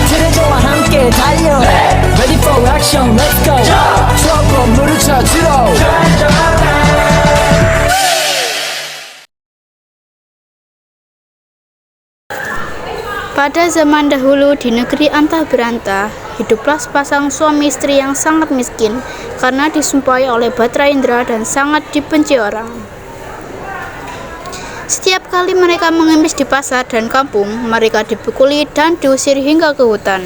트레저와 함께 달려 Ready for action, let's go 추억 건물을 찾으러 Pada zaman dahulu di negeri antah berantah, hiduplah sepasang suami istri yang sangat miskin karena disumpahi oleh Batra Indra dan sangat dibenci orang. Setiap kali mereka mengemis di pasar dan kampung, mereka dipukuli dan diusir hingga ke hutan.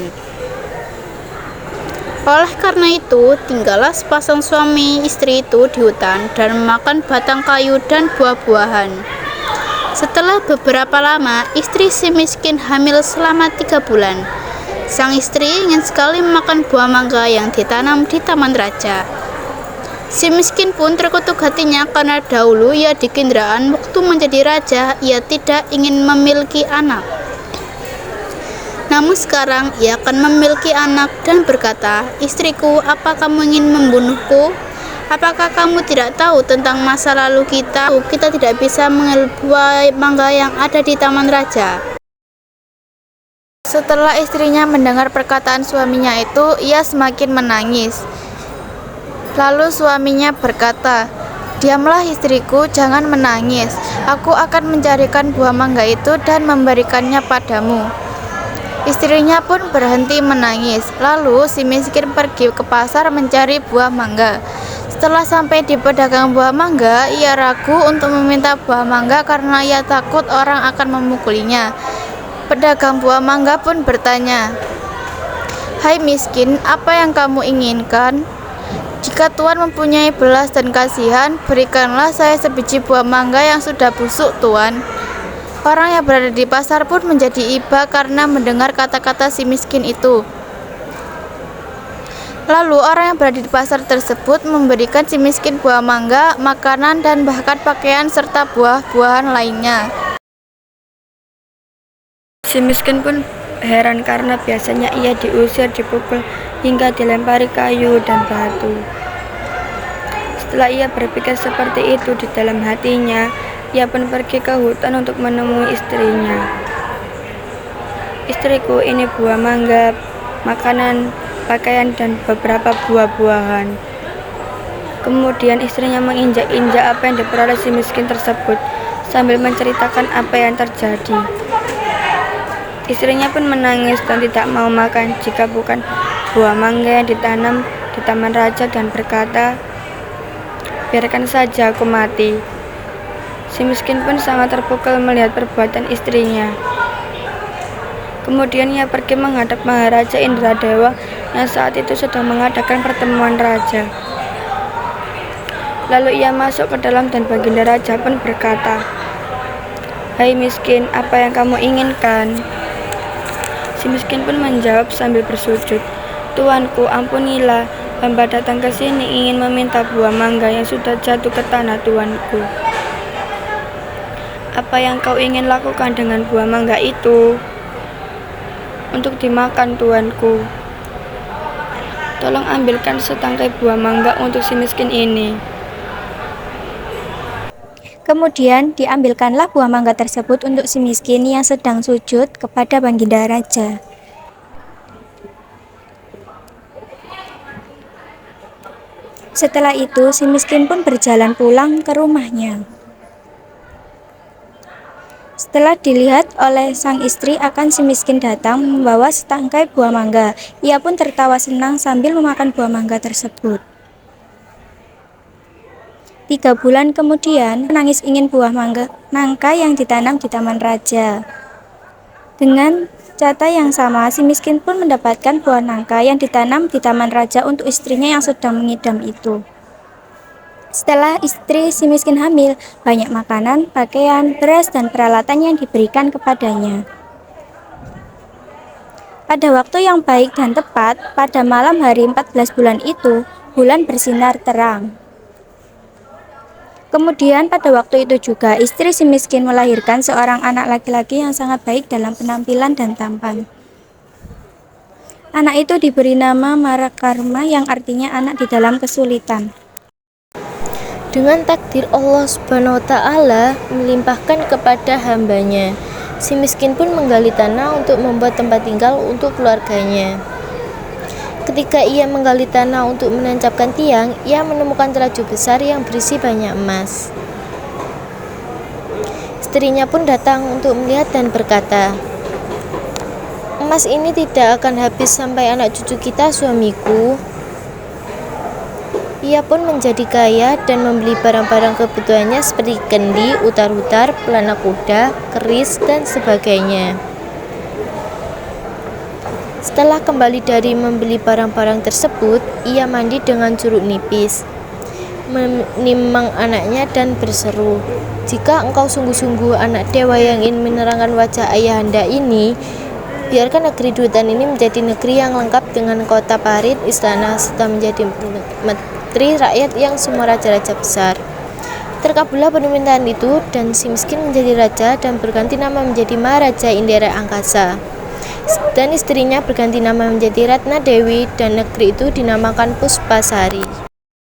Oleh karena itu, tinggallah sepasang suami istri itu di hutan dan memakan batang kayu dan buah-buahan. Setelah beberapa lama, istri si miskin hamil selama 3 bulan. Sang istri ingin sekali memakan buah mangga yang ditanam di taman raja. Si miskin pun terkutuk hatinya karena dahulu ia di Kinderaan waktu menjadi raja, ia tidak ingin memiliki anak. Namun sekarang ia akan memiliki anak dan berkata, "Istriku, apa kamu ingin membunuhku? Apakah kamu tidak tahu tentang masa lalu kita? Kita tidak bisa mengambil buah mangga yang ada di taman raja." Setelah istrinya mendengar perkataan suaminya itu, ia semakin menangis. Lalu suaminya berkata, "Diamlah istriku, jangan menangis. Aku akan mencarikan buah mangga itu dan memberikannya padamu." Istrinya pun berhenti menangis. Lalu si miskin pergi ke pasar mencari buah mangga. Setelah sampai di pedagang buah mangga, ia ragu untuk meminta buah mangga karena ia takut orang akan memukulinya. Pedagang buah mangga pun bertanya, "Hai miskin, apa yang kamu inginkan? Jika Tuan mempunyai belas dan kasihan, berikanlah saya sebiji buah mangga yang sudah busuk, Tuan." Orang yang berada di pasar pun menjadi iba karena mendengar kata-kata si miskin itu. Lalu orang yang berada di pasar tersebut memberikan si miskin buah mangga, makanan, dan bahkan pakaian serta buah-buahan lainnya. Si miskin pun heran karena biasanya ia diusir, dipukul, hingga dilempari kayu dan batu. Setelah ia berpikir seperti itu di dalam hatinya, ia pun pergi ke hutan untuk menemui istrinya. "Istriku, ini buah mangga, makanan, pakaian, dan beberapa buah-buahan." Kemudian istrinya menginjak-injak apa yang diperoleh si miskin tersebut sambil menceritakan apa yang terjadi. Istrinya pun menangis dan tidak mau makan jika bukan buah mangga yang ditanam di taman raja dan berkata, "Biarkan saja aku mati." Si miskin pun sangat terpukul melihat perbuatan istrinya. Kemudian ia pergi menghadap Maharaja Indradewa yang saat itu sedang mengadakan pertemuan raja. Lalu ia masuk ke dalam dan baginda raja pun berkata, "Hai miskin, apa yang kamu inginkan?" Si miskin pun menjawab sambil bersujud, "Tuanku, ampunilah, hamba datang ke sini ingin meminta buah mangga yang sudah jatuh ke tanah, tuanku." "Apa yang kau ingin lakukan dengan buah mangga itu?" "Untuk dimakan, tuanku." "Tolong ambilkan setangkai buah mangga untuk si miskin ini." Kemudian diambilkanlah buah mangga tersebut untuk si miskin yang sedang sujud kepada baginda raja. Setelah itu si miskin pun berjalan pulang ke rumahnya. Setelah dilihat oleh sang istri akan si miskin datang membawa setangkai buah mangga, ia pun tertawa senang sambil memakan buah mangga tersebut. 3 bulan kemudian, menangis ingin buah mangga nangka yang ditanam di taman raja. Dengan cara yang sama, si miskin pun mendapatkan buah nangka yang ditanam di taman raja untuk istrinya yang sedang mengidam itu. Setelah istri si miskin hamil, banyak makanan, pakaian, beras, dan peralatan yang diberikan kepadanya. Pada waktu yang baik dan tepat, pada malam hari 14 bulan itu, bulan bersinar terang. Kemudian pada waktu itu juga istri si miskin melahirkan seorang anak laki-laki yang sangat baik dalam penampilan dan tampan. Anak itu diberi nama Marakarma yang artinya anak di dalam kesulitan. Dengan takdir Allah Subhanahu wa Ta'ala melimpahkan kepada hambanya, Si miskin pun menggali tanah untuk membuat tempat tinggal untuk keluarganya. Ketika ia menggali tanah untuk menancapkan tiang, ia menemukan telajuk besar yang berisi banyak emas. Istrinya pun datang untuk melihat dan berkata, "Emas ini tidak akan habis sampai anak cucu kita, suamiku." Ia pun menjadi kaya dan membeli barang-barang kebutuhannya seperti kendi, utar-utar, pelana kuda, keris, dan sebagainya. Setelah kembali dari membeli barang-barang tersebut, ia mandi dengan curug nipis, menimang anaknya dan berseru, "Jika engkau sungguh-sungguh anak dewa yang ingin menerangkan wajah ayahanda ini, biarkan negeri di hutan ini menjadi negeri yang lengkap dengan kota parit, istana, serta menjadi menteri rakyat yang semua raja-raja besar." Terkabullah permintaan itu, dan si miskin menjadi raja dan berganti nama menjadi Maharaja Indera Angkasa. Dan istrinya berganti nama menjadi Ratna Dewi, dan negeri itu dinamakan Puspasari.